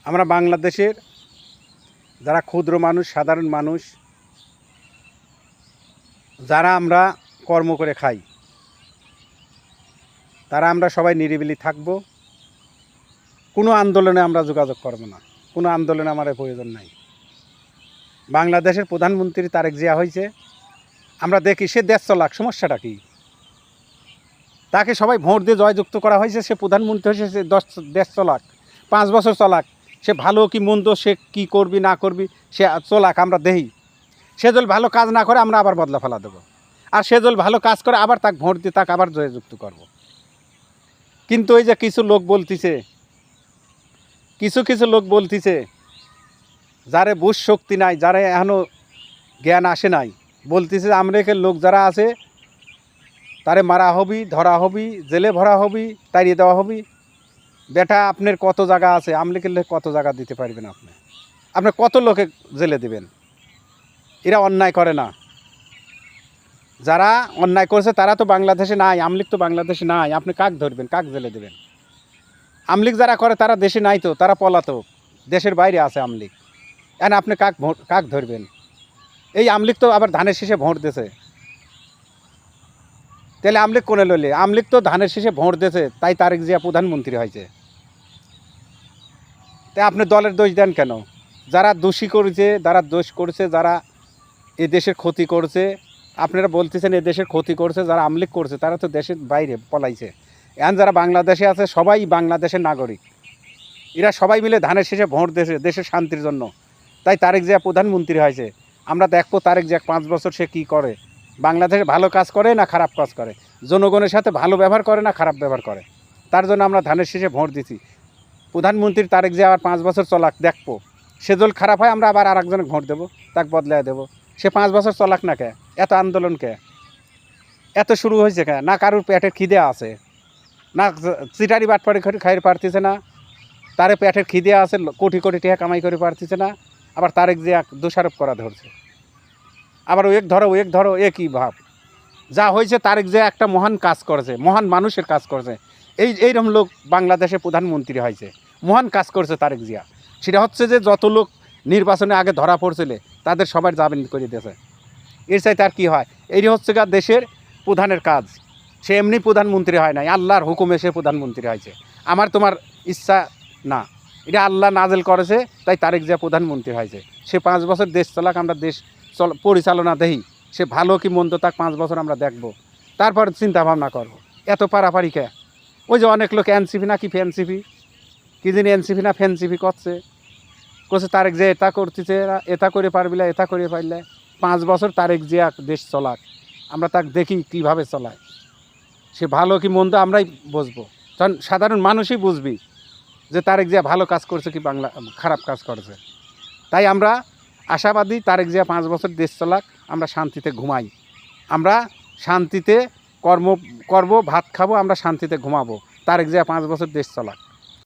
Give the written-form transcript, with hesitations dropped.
আমরা বাংলাদেশের যারা ক্ষুদ্র মানুষ, সাধারণ মানুষ, যারা আমরা কর্ম করে খাই, তারা আমরা সবাই নিরিবিলি থাকব। কোনো আন্দোলনে আমরা যোগাযোগ করব না, কোনো আন্দোলনে আমার প্রয়োজন নাই। বাংলাদেশের প্রধানমন্ত্রী তারেক জিয়া হয়েছে, আমরা দেখি সে দেশ চলাক, সমস্যাটা কি? তাকে সবাই ভোট দিয়ে জয়যুক্ত করা হয়েছে, সে প্রধানমন্ত্রী হয়েছে, সে দেশ চলাক, 5 বছর চলাক, সে ভালো কি মন্দ, সে কি করবি না করবি সে চলাক, আমরা দেখি। সে যদি ভালো কাজ না করে আমরা আবার বদলা ফেলা দেবো, আর সে যদি ভালো কাজ করে আবার তাকে ভোট দিয়ে তাকে আবার জয়যুক্ত করব। কিন্তু ওই যে কিছু লোক বলতেছে, কিছু লোক বলতেছে, যারে বুঝ শক্তি নাই, যারা এখনও জ্ঞান আসে নাই, বলতেছে আমেরিকার লোক যারা আছে তারে মারা হবি, ধরা হবি, জেলে ভরা হবি, তাড়িয়ে দেওয়া হবি। বেটা আপনার কত জায়গা আছে, আমেরিকার লোক কত জায়গা দিতে পারবেন আপনি? আপনি কত লোকে জেলে দেবেন? এরা অন্যায় করে না। যারা অন্যায় করছে তারা তো বাংলাদেশে নাই, আমলিগ তো বাংলাদেশে নাই, আপনি কাক ধরবেন, কাক জেলে দেবেন? আমলিগ যারা করে তারা দেশে নাই, তো তারা পলাতক, দেশের বাইরে আছে আমলিগ। এখন আপনি কাক ধরবেন? এই আমলিগ তো আবার ধানের শীষে ভোট দিয়েছে, তাহলে আমলিগ কোনে লইলে? আমলিগ তো ধানের শীষে ভোট দিয়েছে, তাই তারেক জিয়া প্রধানমন্ত্রী হয়েছে। তাই আপনি দলের দোষ দেন কেন? যারা দোষী করেছে, যারা দোষ করছে, যারা এ দেশের ক্ষতি করছে, আপনারা বলতেছেন এ দেশের ক্ষতি করছে, যারা আমলিগ করছে তারা তো দেশের বাইরে পলাইছে। এখন যারা বাংলাদেশে আছে সবাই বাংলাদেশের নাগরিক, এরা সবাই মিলে ধানের শেষে ভোট দিয়েছে দেশের শান্তির জন্য, তাই তারেক জিয়া প্রধানমন্ত্রী হয়েছে। আমরা দেখবো তারেক জিয়া 5 বছর সে কী করে, বাংলাদেশে ভালো কাজ করে না খারাপ কাজ করে, জনগণের সাথে ভালো ব্যবহার করে না খারাপ ব্যবহার করে। তার জন্য আমরা ধানের শেষে ভোট দিছি। প্রধানমন্ত্রী তারেক জিয়া আবার 5 বছর চলাক, দেখবো। সে দল খারাপ হয় আমরা আবার আরেকজনকে ভোট দেবো, তাকে বদলাই দেবো। সে 5 বছর চলাক না কে? এত আন্দোলন কে? এত শুরু হয়েছে কে? না কারুর পেটের খিদে আছে, না চিটারি বাটপাড়ি করে খাইতে পারতেছে না, তারে পেটের খিদে আছে, কোটি কোটি টাকা কামাই করে পারতেছে না, আবার তারেক জিয়া দোষারোপ করা ধরছে। আবার ওয়েক ধরো একই ভাব। যা হয়েছে তারেক জিয়া একটা মহান কাজ করেছে, মহান মানুষের কাজ করেছে। এইরকম লোক বাংলাদেশে প্রধানমন্ত্রী হয়েছে, মহান কাজ করছে তারেক জিয়া। সেটা হচ্ছে যে যত লোক নির্বাচনে আগে ধরা পড়ছিল তাদের সবার জামিন করে দিয়েছে। এর চাইতে আর কী হয়? এই হচ্ছে গা দেশের প্রধানের কাজ। সে এমনি প্রধানমন্ত্রী হয় নাই, আল্লাহর হুকুমে সে প্রধানমন্ত্রী হয়েছে। আমার তোমার ইচ্ছা না, এটা আল্লাহ নাজেল করেছে, তাই তারেক জিয়া প্রধানমন্ত্রী হয়েছে। সে 5 বছর দেশ চালাক, আমরা দেশ পরিচালনা দেখি, সে ভালো কি মন্দ তাক 5 বছর আমরা দেখব, তারপর চিন্তা ভাবনা করবো। এত পারাপারি কে? ওই যে অনেক লোক এনসিপি না কি ফ্যানসিপি, কি যিনি এনসিপি না ফ্যানসিপি করছে তারেক জিয়া এটা করতেছে, এটা করে পারবিলা, এটা করে পারলে। 5 বছর তারেক জিয়া দেশ চলাক, আমরা তাকে দেখি কীভাবে চলায়, সে ভালো কি মন্দ আমরাই বুঝবো। তখন সাধারণ মানুষই বুঝবি যে তারেক জিয়া ভালো কাজ করছে কি খারাপ কাজ করেছে। তাই আমরা আশাবাদী তারেক জিয়া 5 বছর দেশ চলাক, আমরা শান্তিতে ঘুমাই, আমরা শান্তিতে কর্ম করব, ভাত খাবো, আমরা শান্তিতে ঘুমাবো। তারেক জিয়া 5 বছর দেশ চলাক।